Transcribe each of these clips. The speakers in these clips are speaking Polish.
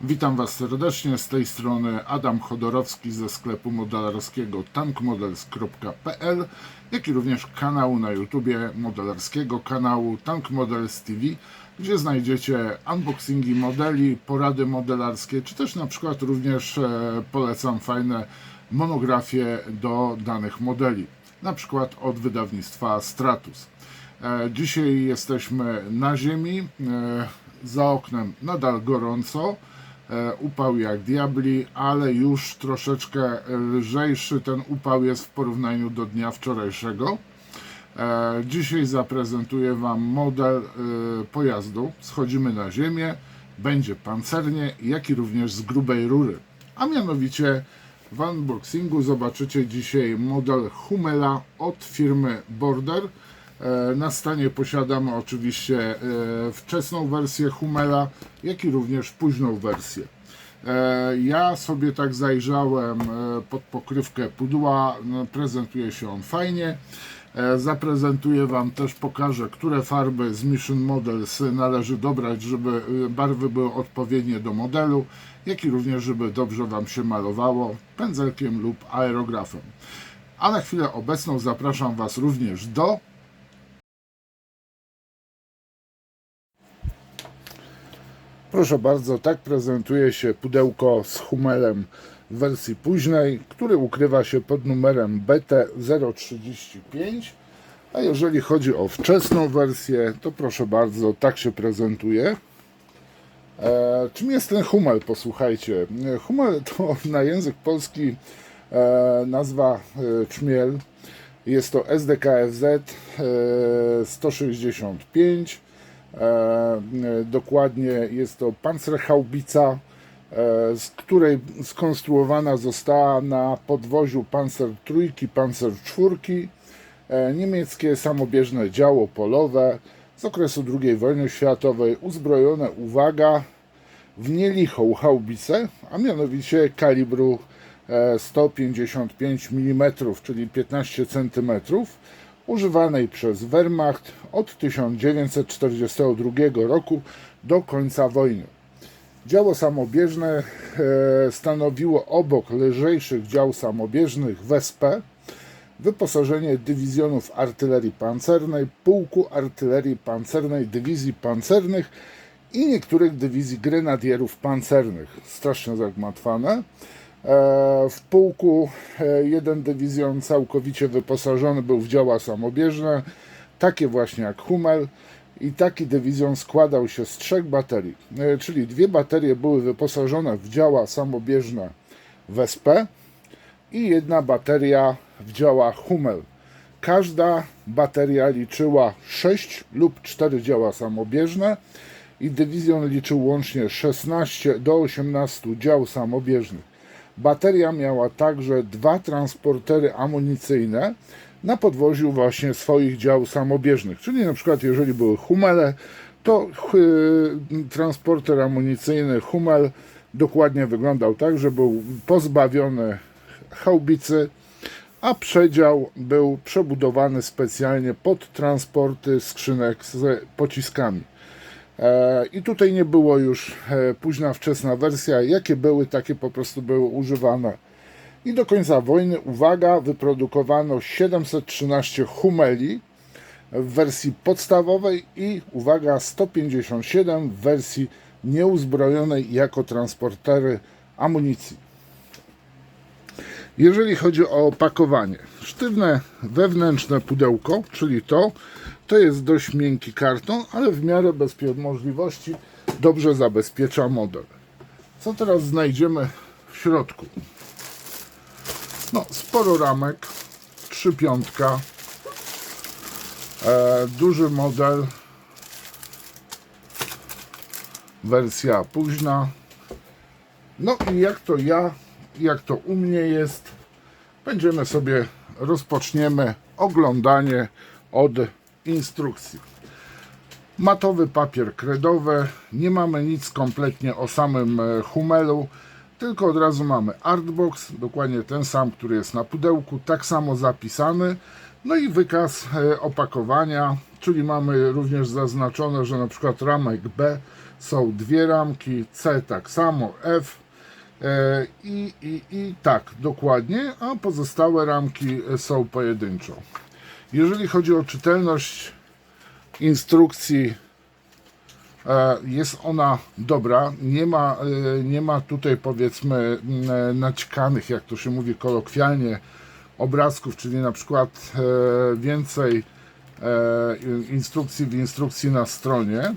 Witam Was serdecznie, z tej strony Adam Chodorowski ze sklepu modelarskiego tankmodels.pl, jak i również kanału na YouTubie modelarskiego kanału Tank Models TV, gdzie znajdziecie unboxingi modeli, porady modelarskie, czy też na przykład również polecam fajne monografie do danych modeli, na przykład od wydawnictwa Stratus. Dzisiaj jesteśmy na ziemi, za oknem nadal gorąco, upał jak diabli, ale już troszeczkę lżejszy ten upał jest w porównaniu do dnia wczorajszego. Dzisiaj zaprezentuję Wam model pojazdu. Schodzimy na ziemię, będzie pancernie, jak i również z grubej rury. A mianowicie w unboxingu zobaczycie dzisiaj model Hummela od firmy Border. Na stanie posiadamy oczywiście wczesną wersję Hummela, jak i również późną wersję. Ja sobie tak zajrzałem pod pokrywkę pudła, prezentuje się on fajnie. Zaprezentuję Wam też, pokażę, które farby z Mission Models należy dobrać, żeby barwy były odpowiednie do modelu, jak i również, żeby dobrze Wam się malowało pędzelkiem lub aerografem. A na chwilę obecną zapraszam Was również do Proszę bardzo, tak prezentuje się pudełko z Hummelem w wersji późnej, który ukrywa się pod numerem BT035. A jeżeli chodzi o wczesną wersję, to proszę bardzo, tak się prezentuje. Czym jest ten Hummel? Posłuchajcie. Hummel to na język polski nazwa czmiel. Jest to SDKFZ 165. Dokładnie jest to pancerhaubica, z której skonstruowana została na podwoziu Panzer trójki, Panzer czwórki, niemieckie samobieżne działo polowe z okresu II wojny światowej, uzbrojone, uwaga, w nielichą haubicę, a mianowicie kalibru 155 mm, czyli 15 cm, używanej przez Wehrmacht od 1942 roku do końca wojny. Działo samobieżne stanowiło obok lżejszych dział samobieżnych Wespe wyposażenie dywizjonów artylerii pancernej, pułku artylerii pancernej, dywizji pancernych i niektórych dywizji grenadierów pancernych. Strasznie zagmatwane. W pułku jeden dywizjon całkowicie wyposażony był w działa samobieżne, takie właśnie jak Hummel, i taki dywizjon składał się z 3 baterii, czyli 2 baterie były wyposażone w działa samobieżne Wespe i 1 bateria w działa Hummel. Każda bateria liczyła 6 lub 4 działa samobieżne i dywizjon liczył łącznie 16 do 18 dział samobieżnych. Bateria miała także 2 transportery amunicyjne na podwoziu właśnie swoich dział samobieżnych. Czyli na przykład jeżeli były Hummele, to transporter amunicyjny Hummel dokładnie wyglądał tak, że był pozbawiony haubicy, a przedział był przebudowany specjalnie pod transporty skrzynek z pociskami. I tutaj nie było już późna, wczesna wersja. Jakie były, takie po prostu były używane. I do końca wojny, uwaga, wyprodukowano 713 Hummeli w wersji podstawowej i, uwaga, 157 w wersji nieuzbrojonej jako transportery amunicji. Jeżeli chodzi o opakowanie, sztywne wewnętrzne pudełko, czyli to jest dość miękki karton, ale w miarę bez możliwości dobrze zabezpiecza model. Co teraz znajdziemy w środku? No, sporo ramek, 3/5, duży model, wersja późna. No i jak to u mnie jest, rozpoczniemy oglądanie od instrukcji. Matowy papier kredowy, nie mamy nic kompletnie o samym Hummelu, tylko od razu mamy artbox, dokładnie ten sam, który jest na pudełku, tak samo zapisany. No i wykaz opakowania, czyli mamy również zaznaczone, że na przykład ramek B są 2 ramki, C tak samo, F i tak dokładnie, a pozostałe ramki są pojedynczo. Jeżeli chodzi o czytelność instrukcji, jest ona dobra, nie ma tutaj, powiedzmy, naćkanych, jak to się mówi kolokwialnie, obrazków, czyli na przykład więcej instrukcji w instrukcji na stronie.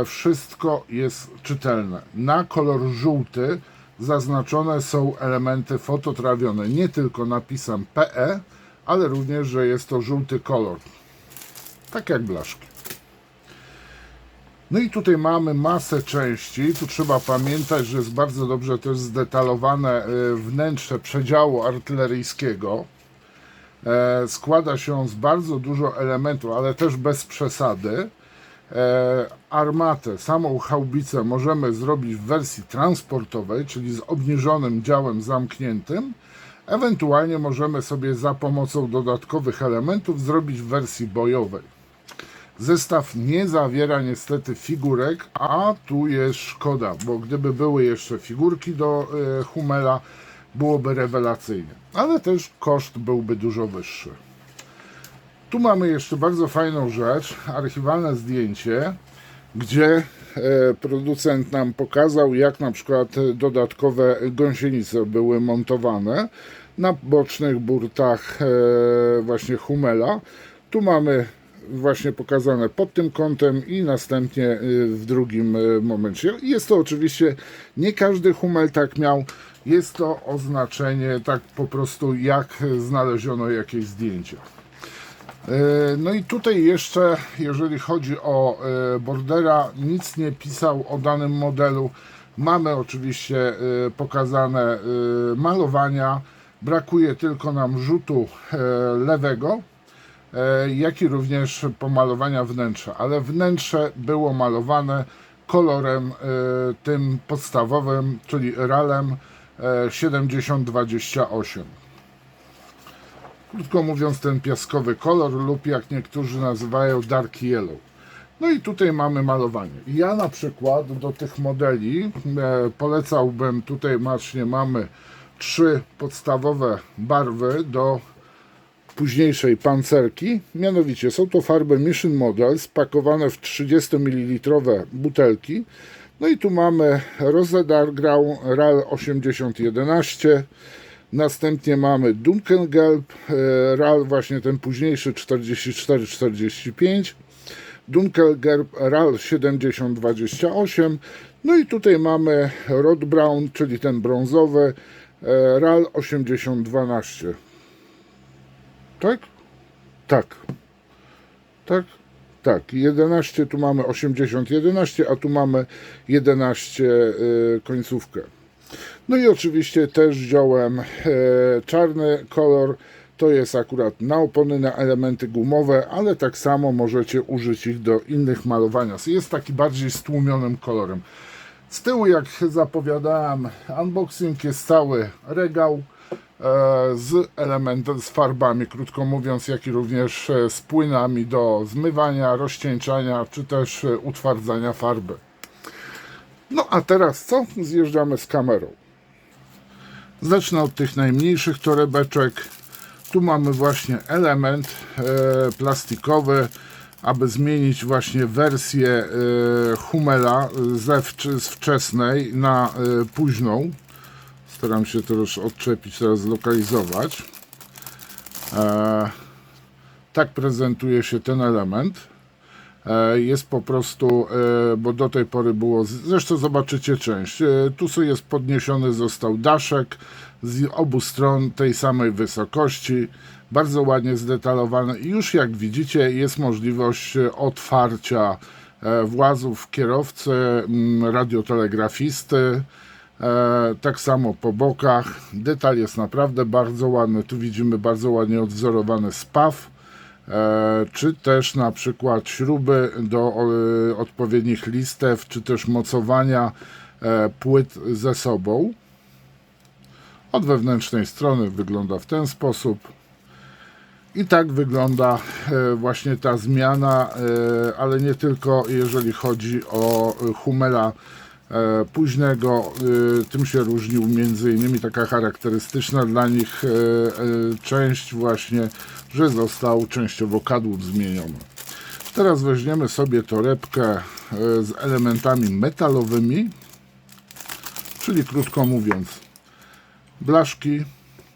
Wszystko jest czytelne. Na kolor żółty zaznaczone są elementy fototrawione nie tylko napisem PE, ale również, że jest to żółty kolor, tak jak blaszki. No i tutaj mamy masę części. Tu trzeba pamiętać, że jest bardzo dobrze też zdetalowane wnętrze przedziału artyleryjskiego. Składa się on z bardzo dużo elementów, ale też bez przesady. Armatę, samą haubicę możemy zrobić w wersji transportowej, czyli z obniżonym działem zamkniętym. Ewentualnie możemy sobie za pomocą dodatkowych elementów zrobić w wersji bojowej. Zestaw nie zawiera niestety figurek, a tu jest szkoda, bo gdyby były jeszcze figurki do Hummela, byłoby rewelacyjnie, ale też koszt byłby dużo wyższy. Tu mamy jeszcze bardzo fajną rzecz, archiwalne zdjęcie, gdzie producent nam pokazał, jak na przykład dodatkowe gąsienice były montowane na bocznych burtach właśnie Hummela. Tu mamy właśnie pokazane pod tym kątem i następnie w drugim momencie. Jest to oczywiście, nie każdy Hummel tak miał, jest to oznaczenie tak po prostu, jak znaleziono jakieś zdjęcia. No i tutaj jeszcze, jeżeli chodzi o Bordera, nic nie pisał o danym modelu. Mamy oczywiście pokazane malowania, brakuje tylko nam rzutu lewego, jak i również pomalowania wnętrza, ale wnętrze było malowane kolorem tym podstawowym, czyli RAL-em 7028. Krótko mówiąc, ten piaskowy kolor lub, jak niektórzy nazywają, dark yellow. No i tutaj mamy malowanie. Ja na przykład do tych modeli polecałbym, tutaj właśnie mamy 3 podstawowe barwy do późniejszej pancerki. Mianowicie są to farby Mission Model spakowane w 30 ml butelki. No i tu mamy Rose Dark Grau RAL 8011. Następnie mamy Dunkelgelb, RAL właśnie ten późniejszy 44-45, Dunkelgelb RAL 7028, no i tutaj mamy Rod Brown, czyli ten brązowy, RAL 8012. Tak? Tak. Tak? Tak. 11 tu mamy 80-11, a tu mamy 11 końcówkę. No i oczywiście też wziąłem czarny kolor, to jest akurat na opony, na elementy gumowe, ale tak samo możecie użyć ich do innych malowania. Jest taki bardziej stłumionym kolorem. Z tyłu, jak zapowiadałem, unboxing, jest cały regał z elementem, z farbami, krótko mówiąc, jak i również z płynami do zmywania, rozcieńczania, czy też utwardzania farby. No a teraz co? Zjeżdżamy z kamerą. Zacznę od tych najmniejszych torebeczek. Tu mamy właśnie element plastikowy, aby zmienić właśnie wersję Hummela z wczesnej na późną. Staram się to już odczepić, teraz zlokalizować. Tak prezentuje się ten element. Jest po prostu, bo do tej pory było, zresztą zobaczycie część, tu jest podniesiony został daszek z obu stron tej samej wysokości, bardzo ładnie zdetalowane i już jak widzicie jest możliwość otwarcia włazów kierowcy, radiotelegrafisty, tak samo po bokach. Detal jest naprawdę bardzo ładny, tu widzimy bardzo ładnie odwzorowany spaw, czy też na przykład śruby do odpowiednich listew, czy też mocowania płyt ze sobą. Od wewnętrznej strony wygląda w ten sposób. I tak wygląda właśnie ta zmiana, ale nie tylko jeżeli chodzi o Hummela późnego. Tym się różnił między innymi taka charakterystyczna dla nich część właśnie, że został częściowo kadłub zmieniony. Teraz weźmiemy sobie torebkę z elementami metalowymi, czyli krótko mówiąc blaszki,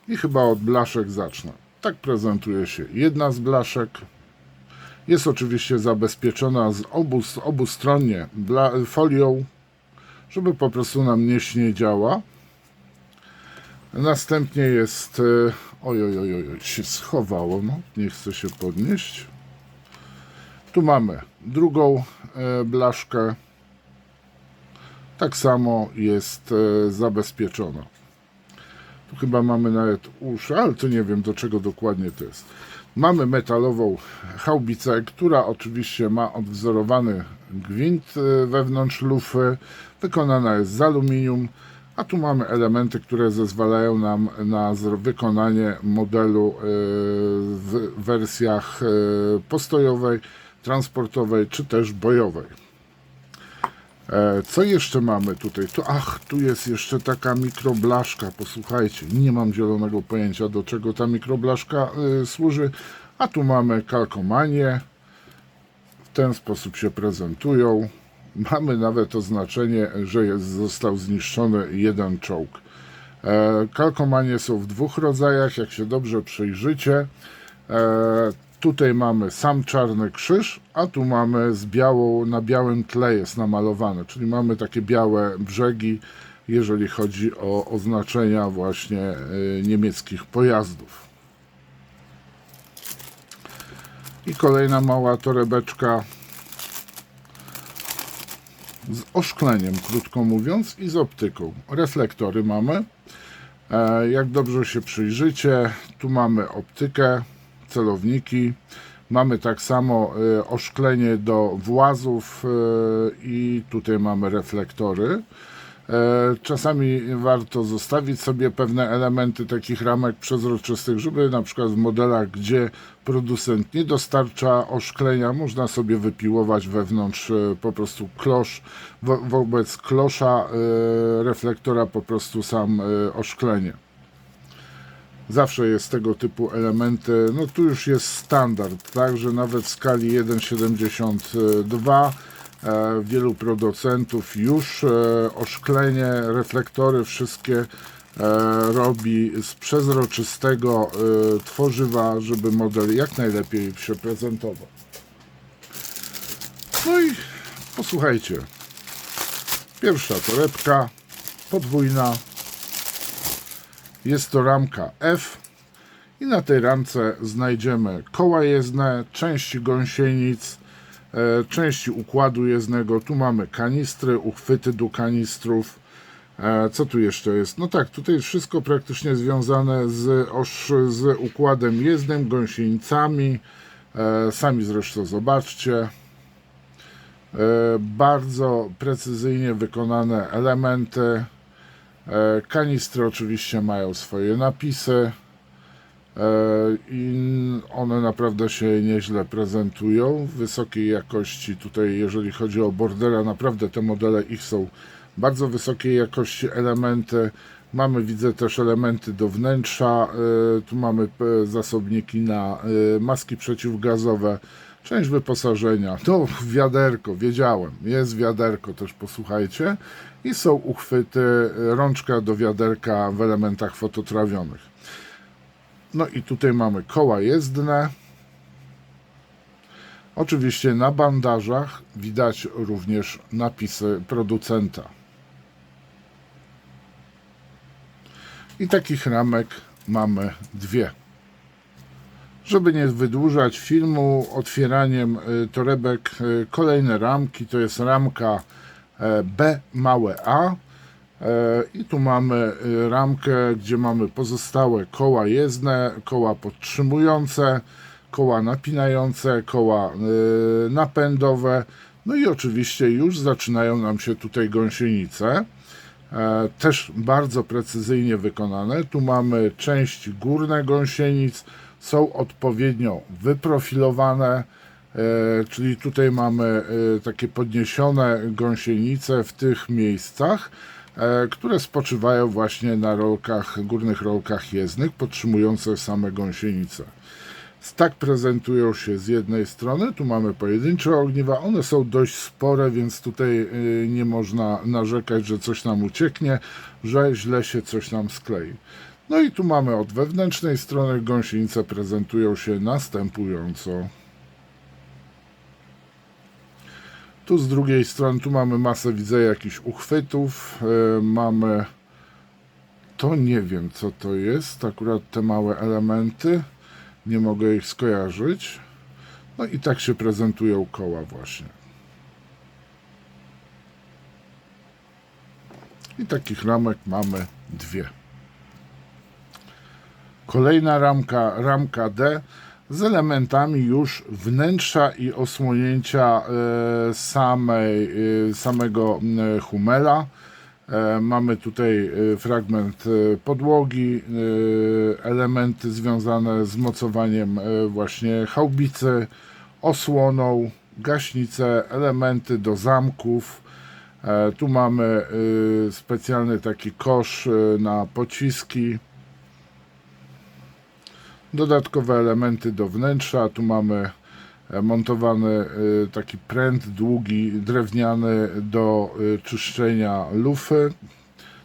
i chyba od blaszek zacznę. Tak prezentuje się jedna z blaszek. Jest oczywiście zabezpieczona z obustronnie folią, żeby po prostu nam nie śniedziała. Następnie jest, oj, się schowało, no, nie chce się podnieść. Tu mamy drugą blaszkę, tak samo jest zabezpieczona. Tu chyba mamy nawet uszy, ale to nie wiem, do czego dokładnie to jest. Mamy metalową chaubicę, która oczywiście ma odwzorowany gwint wewnątrz lufy, wykonana jest z aluminium, a tu mamy elementy, które zezwalają nam na wykonanie modelu w wersjach postojowej, transportowej czy też bojowej. Co jeszcze mamy tutaj? Tu jest jeszcze taka mikroblaszka. Posłuchajcie, nie mam zielonego pojęcia, do czego ta mikroblaszka służy. A tu mamy kalkomanię. W ten sposób się prezentują. Mamy nawet oznaczenie, że został zniszczony jeden czołg. Kalkomanie są w dwóch rodzajach, jak się dobrze przyjrzycie. Tutaj mamy sam czarny krzyż, a tu mamy na białym tle jest namalowane, czyli mamy takie białe brzegi, jeżeli chodzi o oznaczenia właśnie niemieckich pojazdów. I kolejna mała torebeczka z oszkleniem, krótko mówiąc, i z optyką. Reflektory mamy. Jak dobrze się przyjrzycie, tu mamy optykę, celowniki. Mamy tak samo oszklenie do włazów i tutaj mamy reflektory. Czasami warto zostawić sobie pewne elementy takich ramek przezroczystych, żeby na przykład w modelach, gdzie producent nie dostarcza oszklenia, można sobie wypiłować wewnątrz po prostu klosz, wobec klosza reflektora po prostu sam oszklenie. Zawsze jest tego typu elementy, no tu już jest standard, tak, że nawet w skali 1,72 wielu producentów już oszklenie, reflektory wszystkie robi z przezroczystego tworzywa, żeby model jak najlepiej się prezentował. No i posłuchajcie, pierwsza torebka podwójna. Jest to ramka F i na tej ramce znajdziemy koła jezdne, części gąsienic, części układu jezdnego. Tu mamy kanistry, uchwyty do kanistrów. Co tu jeszcze jest? No tak, tutaj jest wszystko praktycznie związane z układem jezdnym, gąsienicami. Sami zresztą zobaczcie. Bardzo precyzyjnie wykonane elementy. Kanistry oczywiście mają swoje napisy i one naprawdę się nieźle prezentują, wysokiej jakości. Tutaj jeżeli chodzi o Bordera, naprawdę te modele ich są bardzo wysokiej jakości elementy. Mamy, widzę, też elementy do wnętrza, tu mamy zasobniki na maski przeciwgazowe, część wyposażenia, to wiaderko, wiedziałem, jest wiaderko też, posłuchajcie, i są uchwyty, rączka do wiaderka w elementach fototrawionych. No i tutaj mamy koła jezdne. Oczywiście na bandażach widać również napisy producenta. I takich ramek mamy dwie. Żeby nie wydłużać filmu otwieraniem torebek, kolejne ramki to jest ramka B małe A i tu mamy ramkę, gdzie mamy pozostałe koła jezdne, koła podtrzymujące, koła napinające, koła napędowe, no i oczywiście już zaczynają nam się tutaj gąsienice, też bardzo precyzyjnie wykonane. Tu mamy części górne gąsienic, są odpowiednio wyprofilowane, czyli tutaj mamy takie podniesione gąsienice w tych miejscach, które spoczywają właśnie na rolkach, górnych rolkach jezdnych, podtrzymujące same gąsienice. Tak prezentują się z jednej strony, tu mamy pojedyncze ogniwa, one są dość spore, więc tutaj nie można narzekać, że coś nam ucieknie, że źle się coś nam sklei. No i tu mamy od wewnętrznej strony gąsienice prezentują się następująco. Tu z drugiej strony, tu mamy masę, widzę, jakichś uchwytów, mamy, to nie wiem co to jest, akurat te małe elementy, nie mogę ich skojarzyć. No i tak się prezentują koła właśnie. I takich ramek mamy dwie. Kolejna ramka, ramka D, z elementami już wnętrza i osłonięcia samego Hummela. Mamy tutaj fragment podłogi, elementy związane z mocowaniem właśnie haubicy, osłoną, gaśnicę, elementy do zamków. Tu mamy specjalny taki kosz na pociski. Dodatkowe elementy do wnętrza, tu mamy montowany taki pręt długi, drewniany do czyszczenia lufy.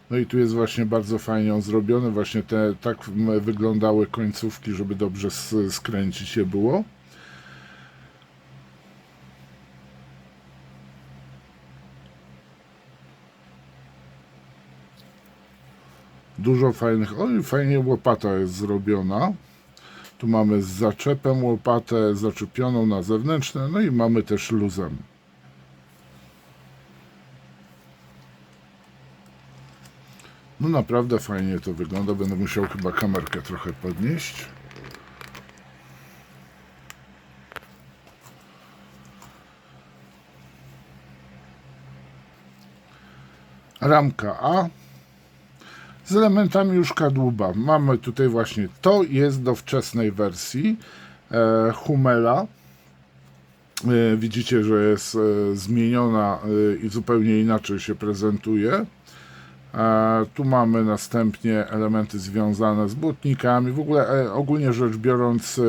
No i tu jest właśnie bardzo fajnie on zrobiony, właśnie tak wyglądały końcówki, żeby dobrze skręcić je było. Dużo fajnych, oj, fajnie łopata jest zrobiona. Tu mamy z zaczepem łopatę zaczepioną na zewnętrzne, no i mamy też luzem. No naprawdę fajnie to wygląda, będę musiał chyba kamerkę trochę podnieść. Ramka A z elementami już kadłuba. Mamy tutaj właśnie, to jest do wczesnej wersji Hummela. Widzicie, że jest zmieniona i zupełnie inaczej się prezentuje. Tu mamy następnie elementy związane z błotnikami. W ogóle ogólnie rzecz biorąc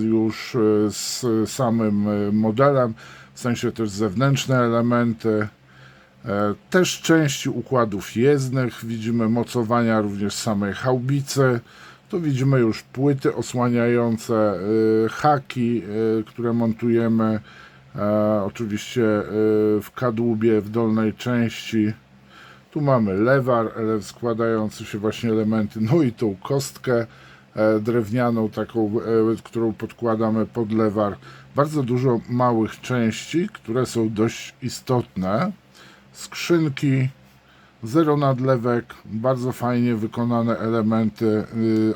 już z samym modelem, w sensie też zewnętrzne elementy. Też części układów jezdnych, widzimy mocowania również samej haubicy, tu widzimy już płyty osłaniające, haki, które montujemy oczywiście w kadłubie w dolnej części. Tu mamy lewar składający się właśnie elementy, no i tą kostkę drewnianą taką, którą podkładamy pod lewar. Bardzo dużo małych części, które są dość istotne. Skrzynki, zero nadlewek, bardzo fajnie wykonane elementy,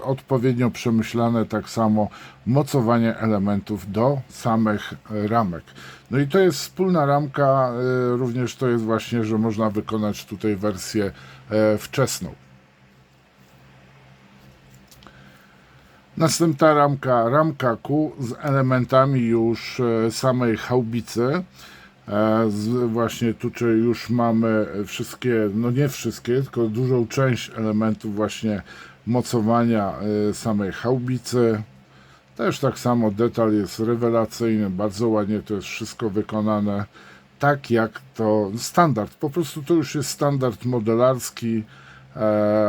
odpowiednio przemyślane, tak samo mocowanie elementów do samych ramek. No i to jest wspólna ramka, również to jest właśnie, że można wykonać tutaj wersję wczesną. Następna ramka, ramka Q z elementami już samej haubicy. Właśnie tutaj już mamy wszystkie, no nie wszystkie, tylko dużą część elementów właśnie mocowania samej haubicy. Też tak samo detal jest rewelacyjny, bardzo ładnie to jest wszystko wykonane tak jak to standard, po prostu to już jest standard modelarski,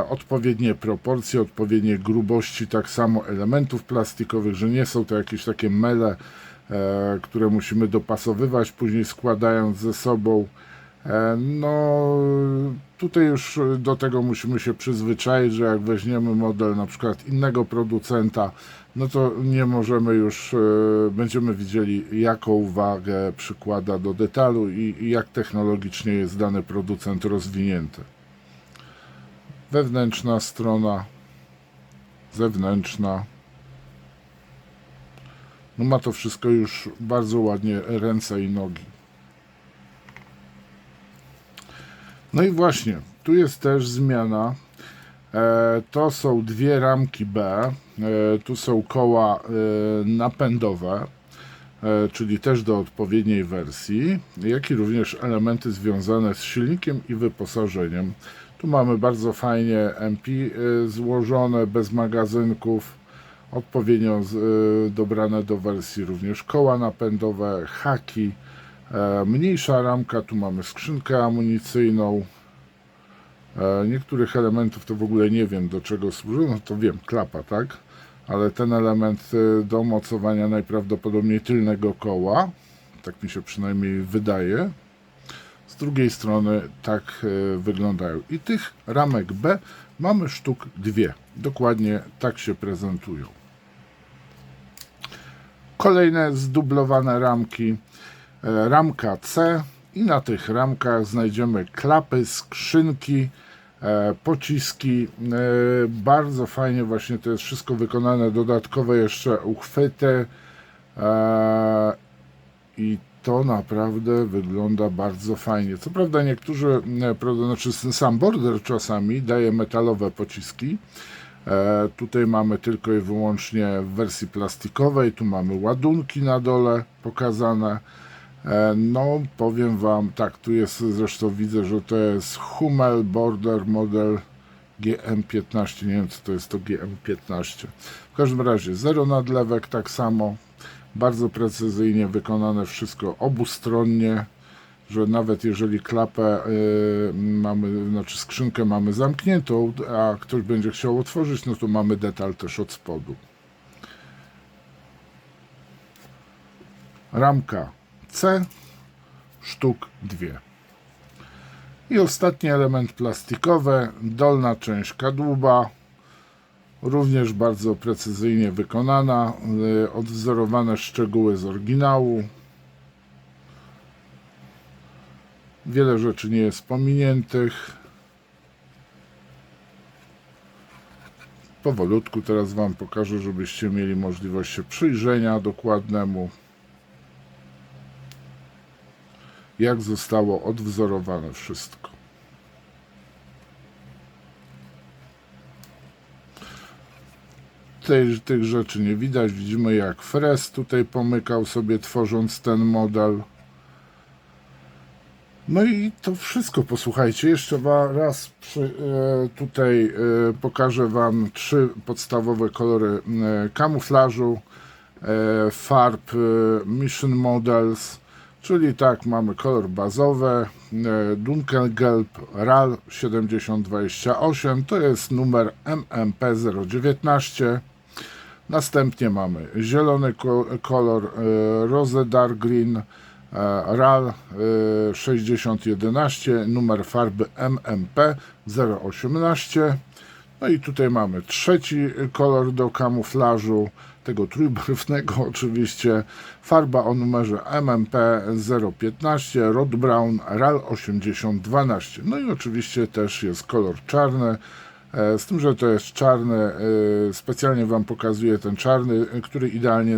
odpowiednie proporcje, odpowiednie grubości, tak samo elementów plastikowych, że nie są to jakieś takie mele, które musimy dopasowywać, później składając ze sobą. No tutaj już do tego musimy się przyzwyczaić, że jak weźmiemy model na przykład innego producenta, no to nie możemy już, będziemy widzieli jaką wagę przykłada do detalu i jak technologicznie jest dany producent rozwinięty. Wewnętrzna strona, zewnętrzna. No ma to wszystko już bardzo ładnie ręce i nogi. No i właśnie, tu jest też zmiana. To są dwie ramki B, tu są koła napędowe, czyli też do odpowiedniej wersji, jak i również elementy związane z silnikiem i wyposażeniem. Tu mamy bardzo fajnie MP złożone, bez magazynków, odpowiednio dobrane do wersji również koła napędowe, haki, mniejsza ramka, tu mamy skrzynkę amunicyjną. Niektórych elementów to w ogóle nie wiem, do czego służy, no to wiem, klapa, tak? Ale ten element do mocowania najprawdopodobniej tylnego koła, tak mi się przynajmniej wydaje. Z drugiej strony tak wyglądają. I tych ramek B mamy sztuk dwie. Dokładnie tak się prezentują. Kolejne zdublowane ramki. Ramka C i na tych ramkach znajdziemy klapy, skrzynki, pociski. Bardzo fajnie właśnie to jest wszystko wykonane. Dodatkowe jeszcze uchwyty. I to naprawdę wygląda bardzo fajnie. Co prawda niektórzy, znaczy sam border czasami daje metalowe pociski. Tutaj mamy tylko i wyłącznie w wersji plastikowej. Tu mamy ładunki na dole pokazane. No powiem Wam, tak, tu jest zresztą, widzę, że to jest Hummel Border Model GM15. Nie wiem, co to jest to GM15. W każdym razie zero nadlewek, tak samo. Bardzo precyzyjnie wykonane wszystko obustronnie, że nawet jeżeli klapę mamy, znaczy skrzynkę mamy zamkniętą, a ktoś będzie chciał otworzyć, no to mamy detal też od spodu. Ramka C, sztuk 2. I ostatni element plastikowy, dolna część kadłuba, również bardzo precyzyjnie wykonana, odwzorowane szczegóły z oryginału. Wiele rzeczy nie jest pominiętych. Powolutku teraz Wam pokażę, żebyście mieli możliwość się przyjrzenia dokładnemu, jak zostało odwzorowane wszystko. Tych rzeczy nie widać. Widzimy, jak Frez tutaj pomykał sobie, tworząc ten model. No i to wszystko. Posłuchajcie, jeszcze raz tutaj pokażę Wam 3 podstawowe kolory kamuflażu farb Mission Models, czyli tak, mamy kolor bazowy Dunkelgelb RAL 7028, to jest numer MMP 019. Następnie mamy zielony kolor Rose Dark Green RAL 6011, numer farby MMP 018. No i tutaj mamy trzeci kolor do kamuflażu, tego trójbarwnego oczywiście, farba o numerze MMP 015, Rod Brown RAL 8012. No i oczywiście też jest kolor czarny, z tym, że to jest czarny, specjalnie Wam pokazuję ten czarny, który idealnie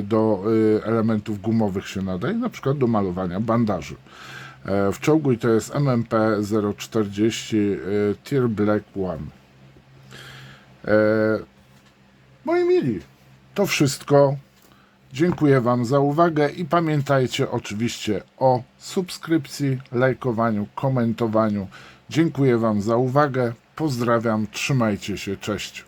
do elementów gumowych się nadaje, na przykład do malowania bandaży. W czołgu i to jest MMP 040 Tier Black One. Moi mili, to wszystko. Dziękuję Wam za uwagę i pamiętajcie oczywiście o subskrypcji, lajkowaniu, komentowaniu. Dziękuję Wam za uwagę. Pozdrawiam, trzymajcie się, cześć.